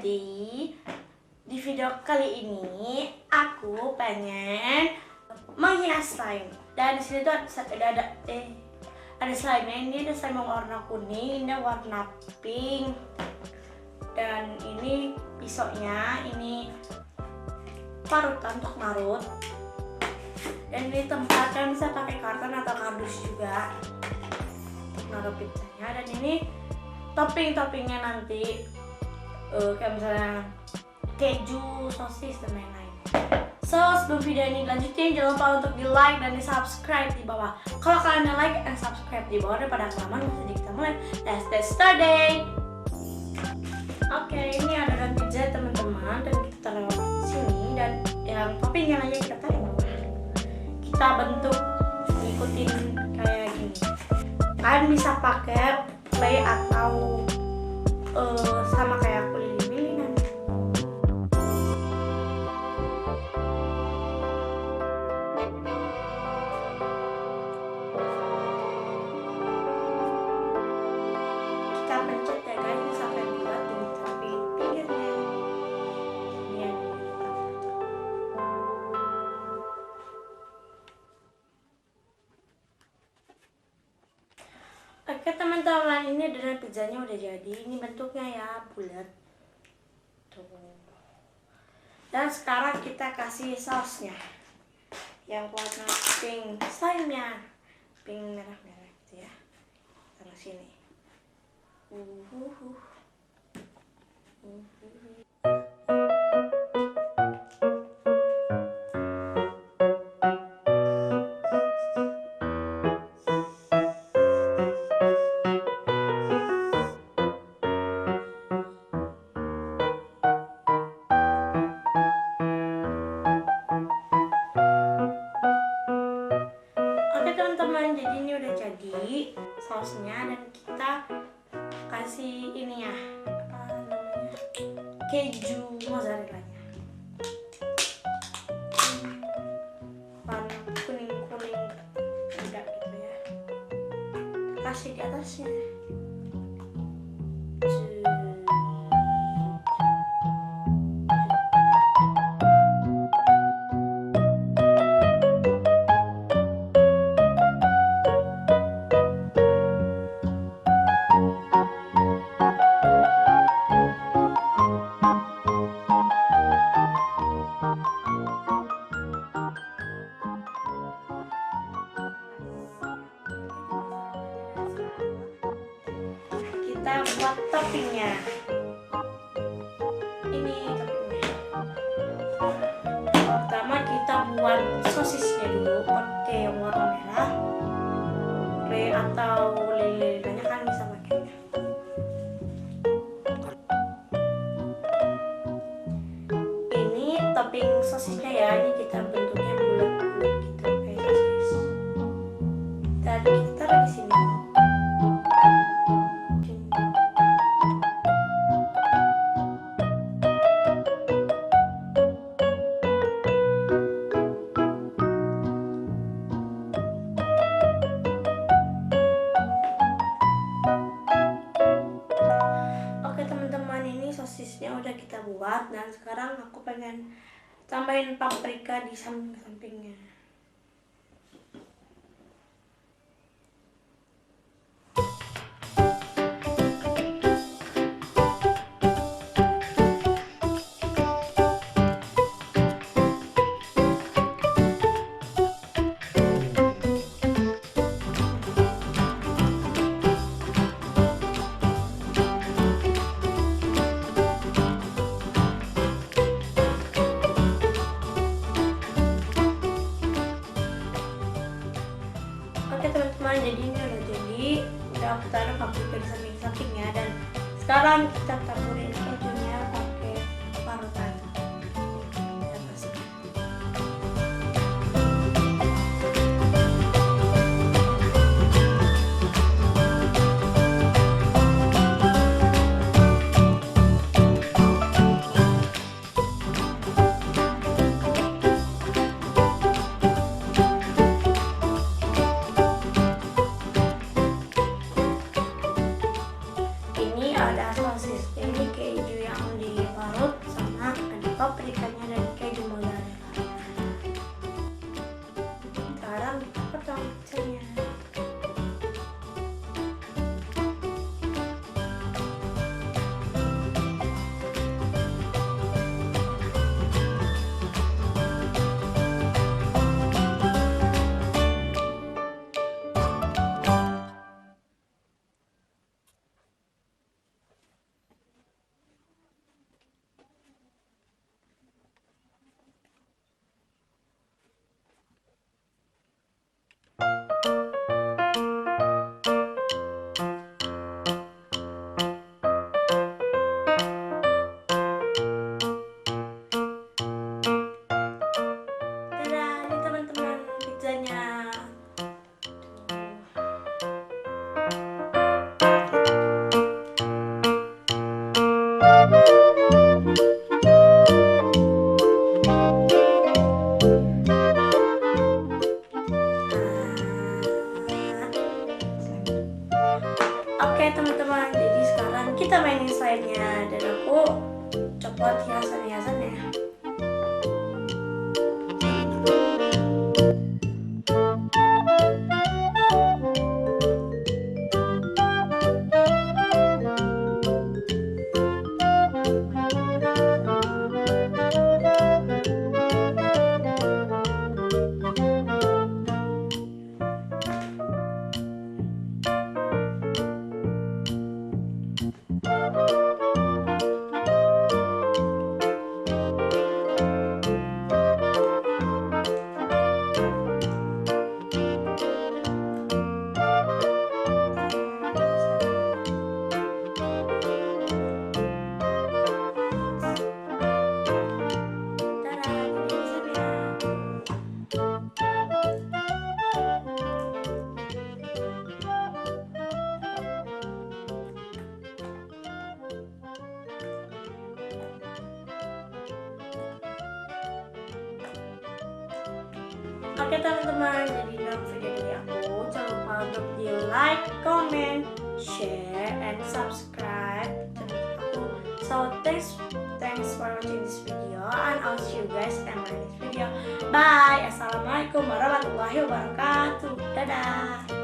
Jadi di video kali ini aku pengen menghias slime. Dan di sini tuh ada slime-nya. Ini ada slime yang warna kuning, ini warna pink. Dan ini pisaunya, ini parutan untuk marut. Dan ini tempat kalian bisa pakai karton atau kardus juga untuk naruh pizzanya. Dan ini topping-toppingnya nanti kayak misalnya keju, sosis, dan lain-lain. So, sebelum video ini lanjutin, jangan lupa untuk di like dan di subscribe di bawah. Kalau kalian udah like dan subscribe di bawah, daripada kelamaan, jadi kita mulai. Let's get started. Oke, ini adonan pizza teman-teman, dan kita taruh sini, dan yang toppingnya aja kita taruh bawah. Kita bentuk ngikutin kayak gini. Kalian bisa pakai play atau sama kayak aku lilin-lilinan. Kita pencet ya guys sampai bulat di samping pinggirnya. Ini yang Oke teman-teman, ini adonan pizzanya udah jadi. Ini bentuknya ya bulat tuh. Dan sekarang kita kasih sausnya yang warna pink, slime-nya pink merah-merah gitu ya. Taruh sini. Teman-teman, jadi ini udah jadi sausnya, dan kita kasih ini ya, apa namanya, keju mozzarella-nya, warna kuning-kuning muda gitu ya, kasih di atasnya. Kita buat toppingnya. Ini toppingnya. Pertama kita buat sosisnya dulu pakai yang warna merah, atau lilin-lilinannya kan bisa pakainya. Ini topping sosisnya ya, ini kita bentuknya bulat-bulat gitu kayak sosis. Dan kita taruh di sini. Sosisnya udah kita buat, dan sekarang aku pengen tambahin paprika di samping-sampingnya. Teman-teman, jadi ini udah aku taruh paprika di samping-sampingnya, dan sekarang kita taburin kejunya pakai parutan. ada sosis paprikanya dan keju mozzarella. Sekarang kita potong pizzanya. Dadah, ini teman-teman pizzanya. Oke teman-teman, jadi sekarang kita mainin slide-nya dan aku copot hiasan-hiasannya. Dadah, ini desainnya. Oke teman-teman, jadi dalam video dari aku jangan lupa untuk di like, comment, share, and subscribe channel aku. So thanks for watching this video, and I'll see you guys in my next video. Bye. Assalamualaikum warahmatullahi wabarakatuh. Dadah.